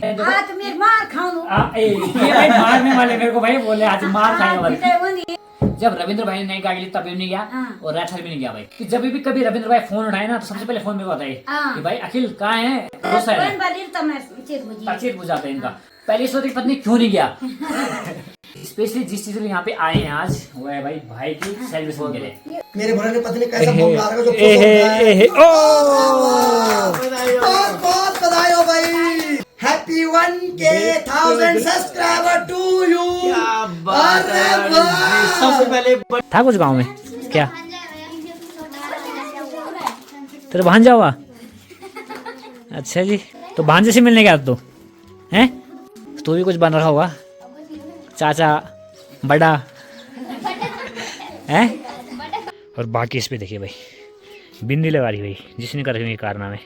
आज मैं मार खाऊं। ये भाई मारने वाले मेरे को भाई बोले आज मार खाएंगे वाले। जब रविंद्र भाई ने नई गाड़ी ली तब भी नहीं गया और राठौर भी नहीं गया भाई। कि जब भी कभी रविंद्र भाई फोन उठाए ना तो सबसे पहले फोन मेरे को आता है कि भाई अखिल कहाँ है, गुस्सा है, चेत बुझाते हैं इनका। पहले सोचते पत्नी क्यों नहीं गया। स्पेशली जिस चीज के लिए यहाँ पे आए हैं आज वो है भाई की सेलिब्रेशन के लिए। मेरे भरा ने पत्नी कैसा बम ला रहा है जो बहुत बधाई हो भाई। Happy 1K1000 subscriber to you. सबसे पहले था कुछ गाँव में क्या तेरे भांजा हुआ? अच्छा जी, तो भांजे से मिलने गया तो हैं? तू भी कुछ बन रहा होगा, चाचा बड़ा है। और बाकी इस पे देखिए भाई बिंदी लगा रही भाई, जिसने कर रही है कारनामे,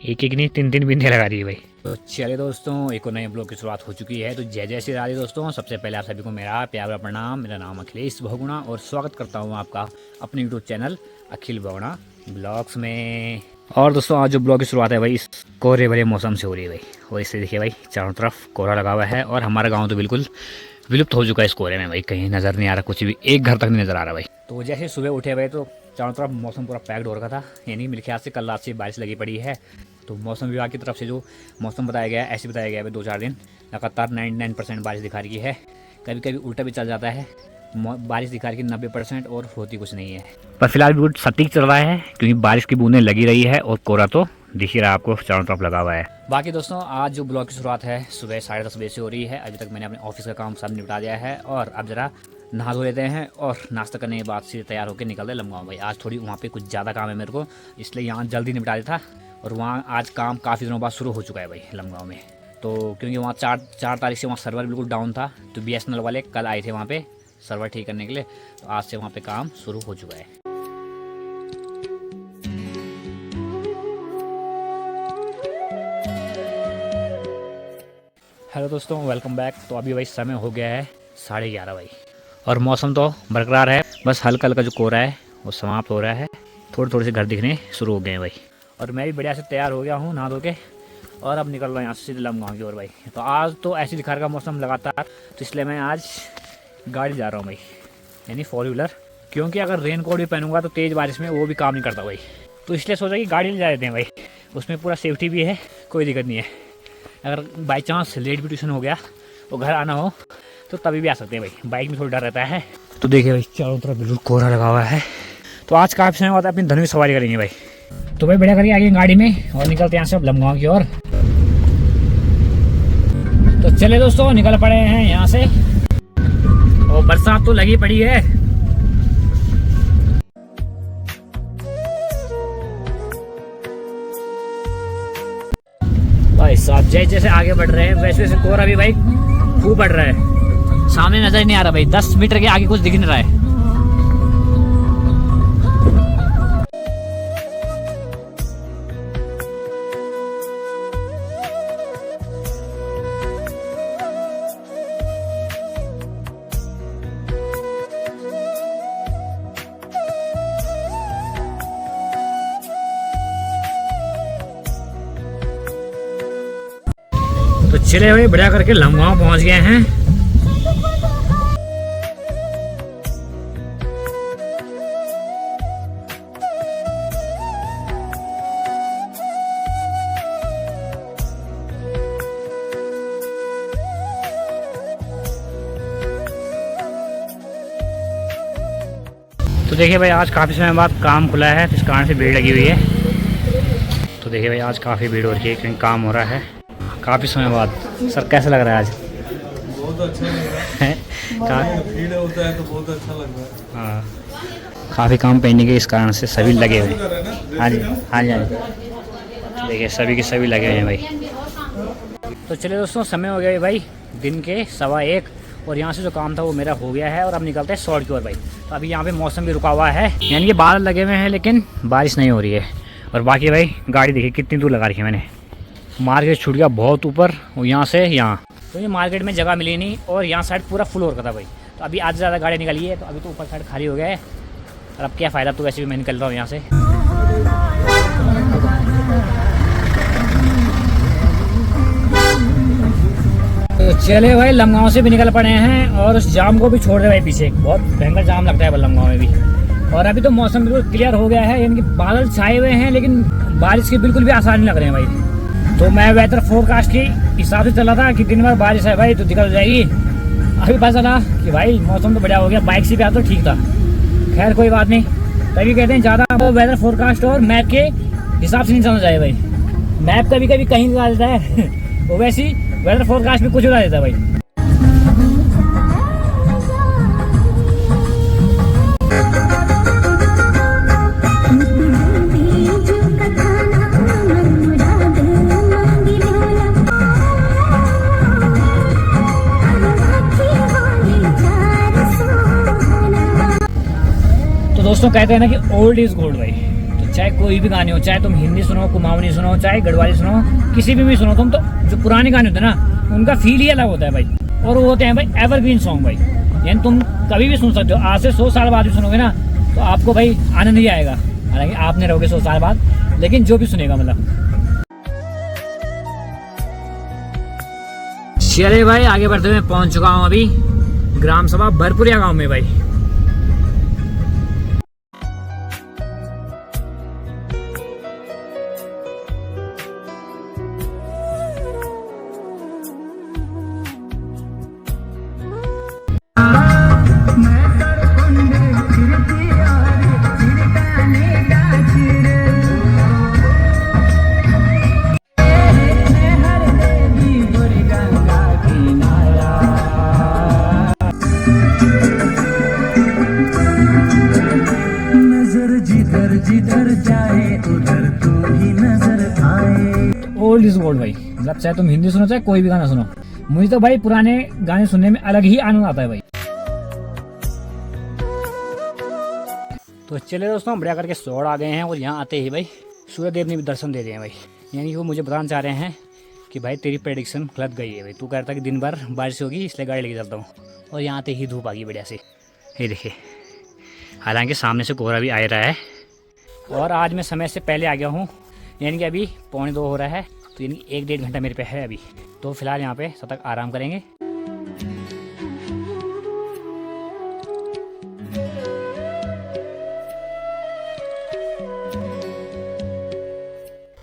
एक एक नहीं 3-3 बिंदी लगा रही है भाई। तो चलिए दोस्तों एक और नए ब्लॉग की शुरुआत हो चुकी है। तो जय जय श्री राधे दोस्तों। सबसे पहले आप सभी को मेरा प्यारा प्रणाम। मेरा नाम अखिलेश बहुगुणा और स्वागत करता हूँ आपका अपने यूट्यूब चैनल अखिल बहुगुणा ब्लॉग्स में। और दोस्तों आज जो ब्लॉग की शुरुआत है भाई इस कोहरे भरे मौसम से हो रही है भाई। और इससे देखिए भाई चारों तरफ कोहरा लगा हुआ है और हमारा गाँव तो बिल्कुल विलुप्त हो चुका है इस कोहरे में भाई। कहीं नज़र नहीं आ रहा, कुछ भी एक घर तक नहीं नज़र आ रहा भाई। तो जैसे सुबह उठे भाई तो चारों तरफ मौसम पूरा पैक्ड हो रखा था, यानी मेरे ख्याल से कल रात से बारिश लगी पड़ी है। तो मौसम विभाग की तरफ से जो मौसम बताया गया है ऐसे बताया गया है 2-4 दिन लगातार 99% बारिश दिखा रही है। कभी कभी उल्टा भी चल जाता है, बारिश दिखा रही है 90% और होती कुछ नहीं है। पर फिलहाल बिल्कुल सटीक चल रहा है क्योंकि बारिश की बूंदें लगी रही है और कोहरा तो दिख ही रहा है आपको चारों तरफ लगा हुआ है। बाकी दोस्तों आज जो ब्लॉग की शुरुआत है सुबह 10:30 बजे से हो रही है। अभी तक मैंने अपने ऑफिस का काम सब निपटा दिया है और अब जरा नहा धो लेते हैं और नाश्ता करने के बाद से तैयार होकर निकलते हैं लमगाँव भाई। आज थोड़ी वहाँ पे कुछ ज़्यादा काम है मेरे को, इसलिए यहाँ जल्दी निपटा दिया था। और वहाँ आज काम काफ़ी दिनों बाद शुरू हो चुका है भाई लमगाँव में। तो क्योंकि वहाँ 4 तारीख से वहाँ सर्वर बिल्कुल डाउन था, तो BSNL वाले कल आए थे वहाँ पे सर्वर ठीक करने के लिए। तो आज से वहाँ पे काम शुरू हो चुका है। हेलो दोस्तों वेलकम बैक। तो अभी भाई समय हो गया है 11:30 भाई और मौसम तो बरकरार है, बस हल्का हल्का जो कोहरा है वो समाप्त हो रहा है। थोड़े थोड़े से घर दिखने शुरू हो गए हैं भाई। और मैं भी बढ़िया से तैयार हो गया हूँ नहा धो के और अब निकल रहा हूँ यहाँ से सीधे लमगाँव की ओर भाई। तो आज तो ऐसे दिखा रहा मौसम लगातार, तो इसलिए मैं आज गाड़ी जा रहा हूँ भाई, यानी 4 व्हीलर। क्योंकि अगर रेन कोट भी पहनूंगा तो तेज़ बारिश में वो भी काम नहीं करता भाई। तो इसलिए सोचा कि गाड़ी ले जा देते हैं भाई, उसमें पूरा सेफ्टी भी है, कोई दिक्कत नहीं है। अगर बाई चांस लेट भी ट्यूशन हो गया और घर आना हो तो तभी भी आ सकते हैं भाई। बाइक में थोड़ा डर रहता है। तो देखिए भाई चारों तरफ बिल्कुल कोहरा लगा हुआ है। तो आज काफ़ी समय बाद अपनी धनु की सवारी करेंगे भाई। तो भाई बढ़िया करिए आगे गाड़ी में और निकलते हैं यहाँ से अब लमगाँव की ओर। तो चले दोस्तों निकल पड़े हैं यहाँ से और बरसात तो लगी पड़ी है। भाई साहब जैसे जैसे आगे बढ़ रहे हैं वैसे वैसे कोहरा भी भाई खूब बढ़ रहा है। सामने नजर ही नहीं आ रहा भाई, 10 मीटर के आगे कुछ दिख नहीं रहा है। तो चले भाई बढ़िया करके लमगाँव पहुंच गए हैं। तो देखिए भाई आज काफ़ी समय बाद काम खुला है तो इस कारण से भीड़ लगी हुई है। तो देखिए भाई आज काफ़ी भीड़ हो रही है क्योंकि काम हो रहा है काफ़ी समय बाद। सर कैसा लग रहा है आज? बहुत अच्छा लग रहा है। भीड़ होता है तो बहुत अच्छा लग रहा है। हाँ काफ़ी काम पेंडिंग है इस कारण से सभी लगे हुए हैं। हाँ जी हाँ जी हाँ जी देखिए सभी के सभी लगे हुए हैं भाई। तो चलिए दोस्तों समय हो गया भाई दिन के 1:15 और यहाँ से जो काम था वो मेरा हो गया है और अब निकलते हैं शॉर्ट की ओर भाई। तो अभी यहाँ पे मौसम भी रुका हुआ है, यानी कि बादल लगे हुए हैं लेकिन बारिश नहीं हो रही है। और बाकी भाई गाड़ी देखिए कितनी दूर लगा रखी है मैंने। मार्केट छूट गया बहुत ऊपर और यहाँ से यहाँ तो ये मार्केट में जगह मिली नहीं और यहाँ साइड पूरा फुल हो रखा था भाई। तो अभी आज ज़्यादा गाड़ी निकली है तो अभी तो ऊपर साइड खाली हो गया है और अब क्या फ़ायदा। तो वैसे भी मैं निकल रहा हूँ यहाँ से। चले भाई लमगांव से भी निकल पड़े हैं और उस जाम को भी छोड़ दे भाई पीछे। बहुत भयंकर जाम लगता है लमगांव में भी। और अभी तो मौसम बिल्कुल क्लियर हो गया है, यानी कि बादल छाए हुए हैं लेकिन बारिश के बिल्कुल भी आसार नहीं लग रहे हैं भाई। तो मैं वेदर फोरकास्ट के हिसाब से चला था कि दिन भर बारिश है भाई तो दिक्कत हो जाएगी। अभी पता चला कि भाई मौसम तो बढ़िया हो गया, बाइक से भी आता तो ठीक था। खैर कोई बात नहीं, तभी कहते हैं ज़्यादा वेदर फोरकास्ट और मैप के हिसाब से नहीं चलना चाहिए भाई। मैप कभी कभी कहीं दिखा देता है वो वैसे ही वेदर फोरकास्ट में कुछ उड़ा देता है भाई। तो दोस्तों कहते हैं ना कि ओल्ड इज गोल्ड भाई। तो चाहे कोई भी गाने हो, चाहे तुम हिंदी सुनो, कुमाऊनी सुनो, चाहे गढ़वाली सुनो, किसी भी सुनो तुम, तो जो पुराने गाने होते हैं ना उनका फील ही अलग होता है भाई। और वो होते हैं भाई एवरग्रीन सॉन्ग भाई, यानी तुम कभी भी सुन सकते हो। आज से 100 साल बाद भी सुनोगे ना तो आपको भाई आनंद ही आएगा। हालांकि आप नहीं रहोगे 100 साल बाद, लेकिन जो भी सुनेगा मतलब। चले भाई आगे बढ़ते हुए पहुंच चुका हूँ अभी ग्राम सभा भरपुरिया गाँव में भाई। ओल्ड इज गोल्ड भाई, मतलब चाहे तुम हिंदी सुनो चाहे कोई भी गाना सुनो, मुझे तो भाई पुराने गाने सुनने में अलग ही आनंद आता है भाई। तो चले दोस्तों बढ़िया करके सोड़ आ गए हैं और यहाँ आते ही भाई सूर्य देव ने भी दर्शन दे दिए हैं भाई। यानी कि वो मुझे बताना चाह रहे हैं कि भाई तेरी प्रेडिक्शन गलत गई है भाई। तू कह रहा था कि दिन भर बारिश होगी इसलिए गाड़ी लेके चलता हूँ, और यहाँ आते ही धूप आ गई बढ़िया से। ये देखिए, हालांकि सामने से कोहरा भी आ रहा है और आज मैं समय से पहले आ गया हूँ, यानी कि अभी 1:45 हो रहा है। तो यानी 1-1.5 घंटा मेरे पे है अभी। तो फिलहाल यहाँ पे तब तक आराम करेंगे।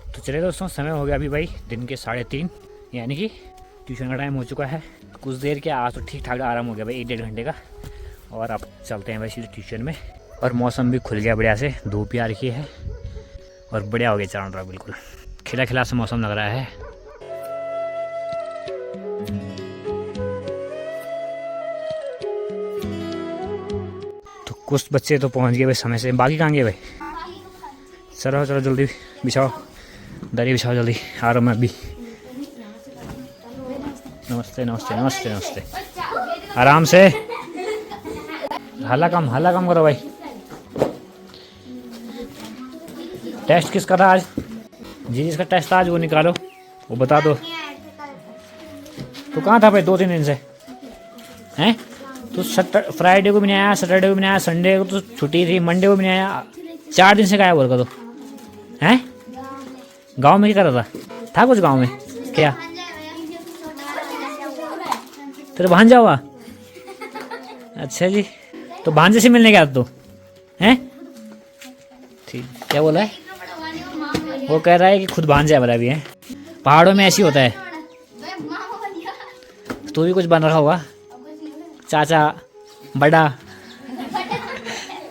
तो चलिए दोस्तों, समय हो गया अभी भाई दिन के 3:30, यानी कि ट्यूशन का टाइम हो चुका है। कुछ देर के आज तो ठीक ठाक आराम हो गया भाई 1-1.5 घंटे का। और अब चलते हैं भाई सीधे ट्यूशन में। और मौसम भी खुल गया बढ़िया से, धूप भी आ रखी है और बढ़िया हो गया चारों तरफ, बिल्कुल खिला खिला सा मौसम लग रहा है। तो कुछ बच्चे तो पहुंच गए भाई समय से, बाकी कहाँ गए भाई? चलो चलो जल्दी बिछाओ, दरी बिछाओ जल्दी, आ रहा हूँ मैं अभी। नमस्ते नमस्ते नमस्ते नमस्ते, आराम से, हल्ला कम करो भाई। टेस्ट किसका था आज? जी जिसका टेस्ट था आज वो निकालो, वो बता दो। तो कहाँ था भाई 2-3 दिन से हैं? तो फ्राइडे को भी नहीं आया, सैटरडे को भी नहीं आया, संडे को तो छुट्टी थी, मंडे को भी नहीं आया, 4 दिन से गायब बोल का तो हैं? गांव में क्या कर रहा था कुछ गांव में क्या? तेरे भांजा हुआ? अच्छा जी, तो भांजे से मिलने गया तो हैं? ठीक, क्या बोला है? वो कह रहा है कि खुद भांजा वाला भी है। पहाड़ों में ऐसी होता है। तू भी कुछ बन रहा होगा, चाचा बड़ा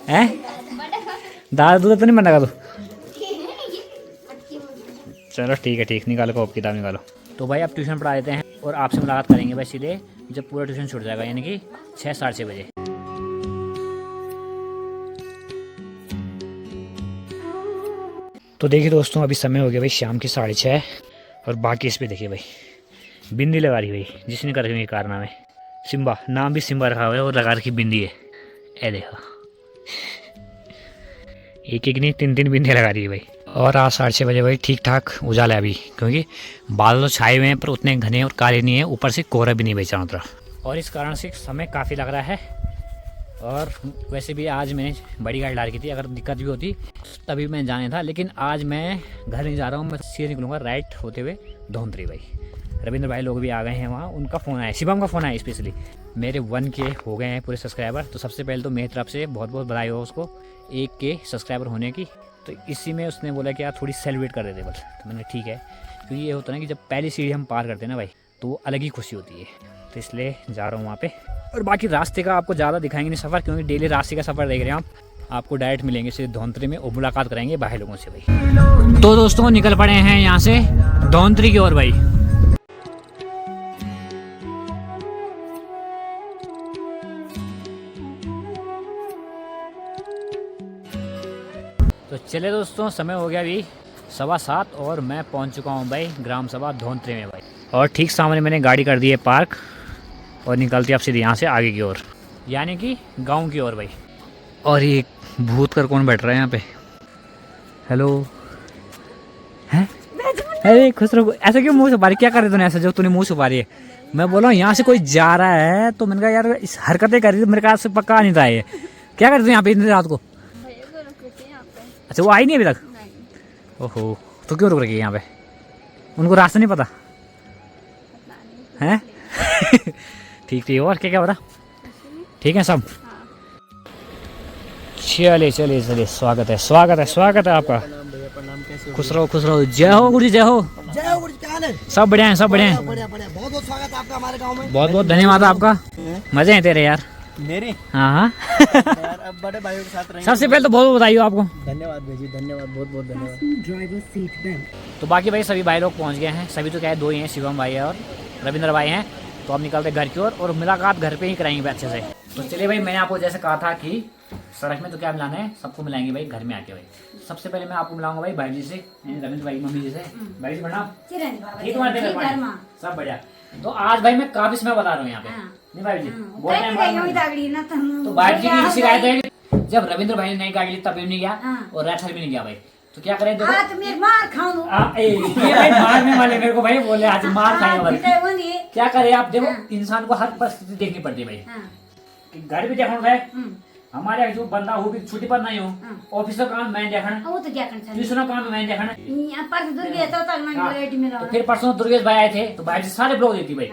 है? दादा दूध तो नहीं बन रहा तू? चलो ठीक है, ठीक, निकालो कॉपी किताब निकालो। तो भाई अब ट्यूशन पढ़ा देते हैं और आपसे मुलाकात करेंगे भाई सीधे जब पूरा ट्यूशन छूट जाएगा, यानी कि 6-6:30 बजे। तो देखिए दोस्तों, अभी समय हो गया भाई शाम के 6:30 और बाकी इस पे देखिए भाई बिंदी लगा रही भाई, जिसने कर रही है कारनामे। सिम्बा, नाम भी सिम्बा रखा हुआ है और लगा रखी बिंदी है। ए देखो, एक नहीं 3-3 बिंदियाँ लगा रही है भाई। और आज 6:30 बजे भाई ठीक ठाक उजाला है अभी, क्योंकि बादल तो छाए हुए हैं पर उतने घने और काले नहीं है, ऊपर से कोहरा भी नहीं भाई चारों तरफ। और इस कारण से समय काफ़ी लग रहा है। और वैसे भी आज मैंने बड़ी गाड़ी ला रखी थी, अगर दिक्कत भी होती तभी मैं जाने था, लेकिन आज मैं घर नहीं जा रहा हूँ, मैं सीधे निकलूँगा राइट होते हुए धौंतरी भाई। रविंद्र भाई लोग भी आ गए हैं वहाँ, उनका फ़ोन आया, शिवम का फ़ोन आया स्पेशली। मेरे 1K हो गए हैं पूरे सब्सक्राइबर। तो सबसे पहले तो मेरी तरफ से बहुत बहुत बधाई हो उसको 1K सब्सक्राइबर होने की। तो इसी में उसने बोला कि यार थोड़ी सेलिब्रेट कर देते बस। तो मैंने ठीक है, क्योंकि ये होता है ना कि जब पहली सीढ़ी हम पार करते हैं ना भाई, तो वो अलग ही खुशी होती है। तो इसलिए जा रहा हूँ वहाँ पे। और बाकी रास्ते का आपको ज़्यादा दिखाएंगे नहीं सफ़र, क्योंकि डेली रास्ते का सफ़र देख रहे हैं आपको डायरेक्ट मिलेंगे सीधे धौंतरी में और मुलाकात कराएंगे भाई लोगों से भाई। तो दोस्तों निकल पड़े हैं यहाँ से धौंतरी की ओर भाई। तो चले दोस्तों, समय हो गया अभी 7:15 और मैं पहुंच चुका हूं भाई ग्राम सभा धौंतरी में भाई। और ठीक सामने मैंने गाड़ी कर दी है पार्क और निकलती है अब सीधे यहाँ से आगे की ओर, यानी कि गांव की ओर भाई। और ये भूत कर कौन बैठ रहा है यहाँ पे? हेलो हैं? अरे खुश रहो। ऐसा क्यों मुँह छुपा रही, क्या कर रही तूने ऐसा जो तूने मुँह छुपा रही है? मैं बोला यहाँ से कोई जा रहा है तो मैंने कहा यार इस हरकतें कर रही थी, मेरे ख्याल से पक्का नहीं था ये। क्या करते यहाँ पे इतनी रात को? अच्छा वो आई नहीं अभी तक? ओहो, तो क्यों रुक रही है यहाँ पे? उनको रास्ता नहीं पता हैं? ठीक ठीक। और क्या क्या हो रहा? ठीक है सब? चलिए चलिए चलिए, स्वागत है स्वागत है स्वागत है आपका। खुश रहो खुश रहो। जय हो गुरु जी, जय हो। जय हो गुरु जी, क्या हाल है? सब बढ़िया है सब बढ़िया है। बढ़िया बढ़िया, बहुत बहुत स्वागत है आपका हमारे गांव में। बहुत बहुत धन्यवाद आपका। मजे हैं तेरे यार। मेरे हाँ हाँ। यार अब बड़े भाइयों के साथ रहेंगे। सबसे पहले तो बहुत बहुत बधाई हो आपको। धन्यवाद भाई जी, धन्यवाद, बहुत बहुत धन्यवाद। तो बाकी भाई सभी भाई लोग पहुंच गए हैं। सभी तो क्या है, 2 ही हैं, शिवम भाई है और रविंद्र भाई हैं। तो अब निकलते हैं घर की ओर और मुलाकात घर पे ही कराएंगे भाई अच्छे से। तो चलिए भाई, मैंने आपको जैसे कहा था कि सड़क में तो क्या मिलाना है, सबको मिलाएंगे भाई घर में आके भाई। सबसे पहले मैं आपको मिलाऊंगा भाई जी से, रविंद्र भाई मम्मी जी से। भाई जी प्रणाम। ठीक है, सब बढ़िया। तो आज भाई मैं काफी समय बता रहा हूँ यहाँ पे, नहीं भाई जी बोल रहे हैं। तो भाई जी की शिकायत है कि जब रविंद्र भाई ने नई गाड़ी ली तब भी नहीं गया और राठर भी नहीं गया भाई। तो क्या करें, देखो ये भाई मारने वाले मेरे को भाई बोले आज मार खाएंगे। क्या करे आप, देखो इंसान को हर परिस्थिति देखनी पड़ती है भाई। घर भी देखना है, हमारे जो बंदा हो भी छुट्टी पर नहीं हो, ऑफिस का काम मैं देखना, ट्यूशन काम मैं देखना। तो फिर परसों दुर्गेश भाई आए थे तो भाई जी सारे ब्लॉग देखती भाई।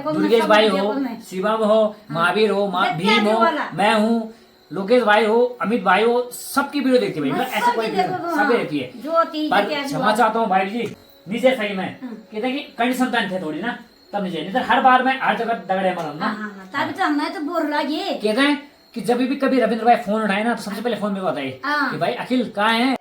दुर्गेश भाई हो, शिवम हो, महावीर हो, भीम हो, मैं हूँ, लोकेश भाई हो, अमित भाई हो, सबकी वीडियो देखती भाई। मतलब ऐसा कोई सब देखती है। पर क्षमा चाहता हूँ भाई जी, नीचे सही में कहते हैं कि कंडीशन तो थे थोड़ी ना, तब नीचे नहीं तो हर बार मैं हर जगह दगड़े मारूँ ना। कहते हैं कि जब भी कभी रविंद्र भाई फोन उठाए ना तो सबसे पहले फोन में बताइए कि भाई अखिल कहाँ है,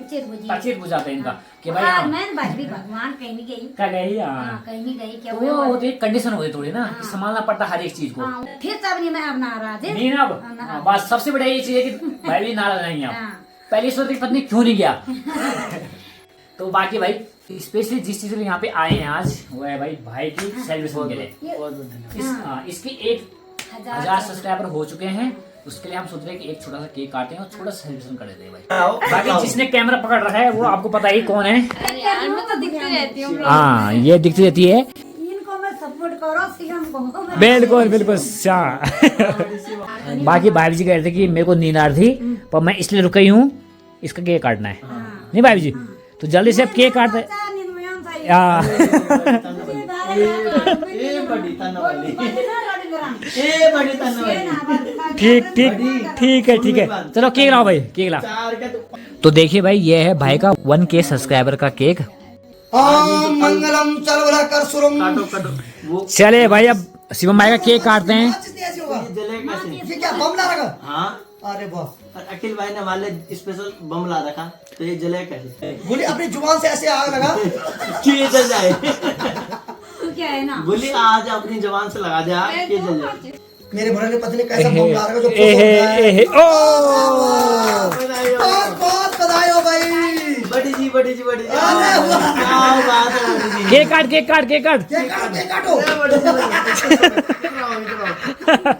चेत बुझाते हैं इनका कि भाई भगवान कहीं नहीं गई, कहीं नहीं गई। क्या वो होती है कंडीशन होती थोड़ी ना, संभालना पड़ता हर एक चीज को। फिर तब नहीं मैं अब नाराज है नहीं ना अब बस सबसे बड़ा ये चीज है कि भाई भी नाराज नहीं है। पहली सोचती पत्नी क्यों नहीं गया। तो बाकी भाई स्पेशली जिस चीज के लिए यहाँ पे आए हैं आज वो है भाई की सेलिब्रेशन के लिए। इसकी 1000 सब्सक्राइबर हो चुके हैं, उसके लिए हम सोच रहे हैं कि एक छोटा सा केक काटे हैं और छोटा सा सेलिब्रेशन कर देते हैं भाई। बाकी जिसने कैमरा पकड़ रखा है वो आपको पता ही कौन है। मैं तो दिखती रहती हूँ। हाँ ये दिखती रहती है, इनको मैं सपोर्ट करो, बिल्कुल बिल्कुल। बाकी भाई जी कह रहे थे कि मेरे को नींद आ रही थी पर मैं इसलिए रुक गई हूँ, इसका केक काटना है। नहीं भाई जी तो जल्दी से अब केक काटते। ठीक ठीक ठीक है ठीक है, चलो केक लाओ भाई, केक लाओ। तो देखिए भाई ये है भाई का 1K सब्सक्राइबर का केक। ओम मंगलम चलवला कर सुरम। चले भाई अब शिवम भाई का केक काटते हैं। ये क्या बम ला रखा? हाँ अरे बस, और अखिल भाई ने वाले स्पेशल बम ला रखा तो ये जले कैसे? बोली अपनी जुबान से ऐसे आग लगा कि ये जल जाए। क्या है ना, बोली आज अपनी जुबान से लगा दे आग कि जल जाए। मेरे भरने पति ने कैसा बम ला रखा जो बहुत बहुत बधाई हो भाई। बड़ी जी बड़ी जी बड़ी जी, अरे वाह। क्या बात है बड़ी जी। केक काट केक काट केक काट। केक काटो।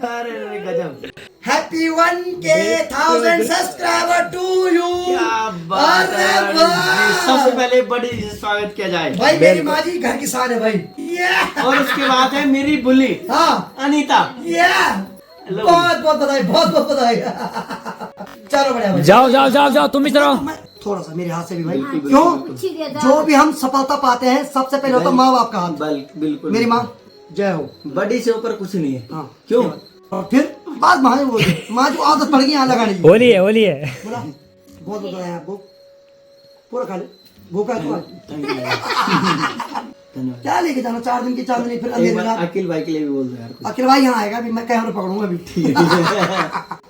अरे गजब। Happy 1K 1000 subscriber to you. क्या बात है अरे बड़ी जी। वाह। सबसे पहले बड़ी जी से स्वागत किया जाए भाई मेरी माँ जी घर की शान है भाई। और उसके बाद है मेरी बुली हाँ अनीता। बहुत बहुत बधाई, बहुत बहुत बधाई। चलो बढ़िया भाई। जाओ जाओ जाओ जाओ, तुम भी चलो। थोड़ा सा मेरे हाथ से भी भाई, क्यों जो भी हम सफलता पाते हैं सबसे पहले होता माँ बाप का हाथ। बिल्कुल मेरी माँ जय हो, बड़ी से ऊपर कुछ नहीं है। हाँ क्यों? और फिर बात माँ माँ जो आदत पड़ गई यहाँ लगाने की। होली है, होली है। बोला बहुत बताया आपको, पूरा खा ले, भूखा है तो धन्यवाद। क्या लेके जाना, 4 दिन की चांदनी फिर अंधेरी रात। अखिल भाई के लिए भी बोल दो यार कुछ। अखिल भाई यहाँ आएगा, अभी मैं कैमरा पकड़ूंगा अभी।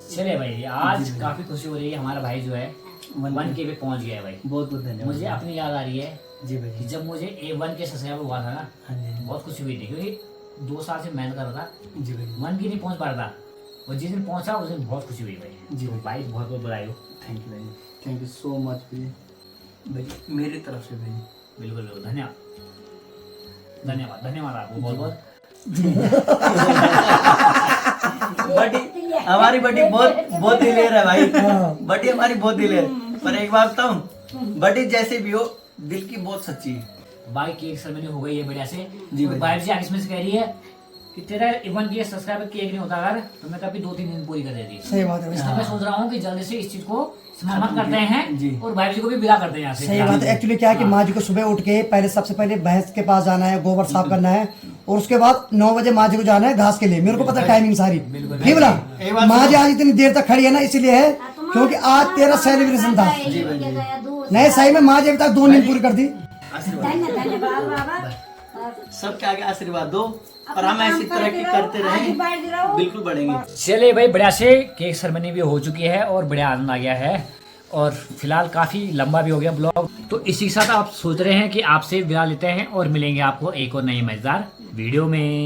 चलिए भाई, आज काफी खुशी हो रही है, हमारा भाई जो है 1K पे पहुंच गया है भाई। बहुत बहुत धन्यवाद। मुझे अपनी याद आ रही है जी भाई। कि जब मुझे A1K सब्सक्राइबर हुआ था ना, हाँ जी बहुत खुशी हुई थी, क्योंकि 2 साल से मेहनत कर रहा था, जी भाई। 1K नहीं पहुंच पा रहा था, और जिस दिन पहुंचा उस दिन बहुत खुशी हुई भाई। जी तो भाई बहुत बहुत बधाई हो। थैंक यू भाई, थैंक यू सो मच भाई, मेरी तरफ से भाई। बिल्कुल बिल्कुल, धन्यवाद धन्यवाद धन्यवाद आपको बहुत बहुत। बड़ी हमारी बड़ी बहुत दिलेर है भाई, बड़ी हमारी बहुत दिलेर। पर एक बात बताऊं, बड़ी जैसे भी हो दिल की बहुत सच्ची है। भाई केक सेरेमनी हो गई है बढ़िया से। जी और भाई। भाई जी आगे इसमें से कह रही है कि तेरा 1K सब्सक्राइबर केक नहीं होता अगर, तो मैं कभी 2-3 दिन पूरी कर देती। सही बात है, इसलिए मैं सोच रहा हूँ कि जल्दी से इस चीज को समाप्त करते हैं जी। और भाई जी को भी विदा करते हैं यहाँ से। सही बात है। एक्चुअली क्या है कि माँ जी को सुबह उठ के पहले सबसे पहले भैंस के पास जाना है, गोबर साफ करना है, और उसके बाद 9 बजे माँ जी को जाना है घास के लिए। मेरे को पता है टाइमिंग सारी, नहीं बोला माँ जी आज इतनी देर तक खड़ी है ना, इसलिए है क्योंकि आज तेरा सेलिब्रेशन था। नहीं सही में माँ जी अभी तक 2 नींद पूरी कर दी। धन्यवाद बाबा। सबके आगे आशीर्वाद दो और हम ऐसी तरक्की करते रहें, बिल्कुल बढ़ेंगे। चलिए भाई, बढ़िया से केक सेरेमनी भी हो चुकी है और बढ़िया आनंद आ गया है, और फिलहाल काफी लंबा भी हो गया ब्लॉग। तो इसी के साथ आप सोच रहे हैं कि आपसे विदा लेते हैं और मिलेंगे आपको एक और नई मजेदार वीडियो में।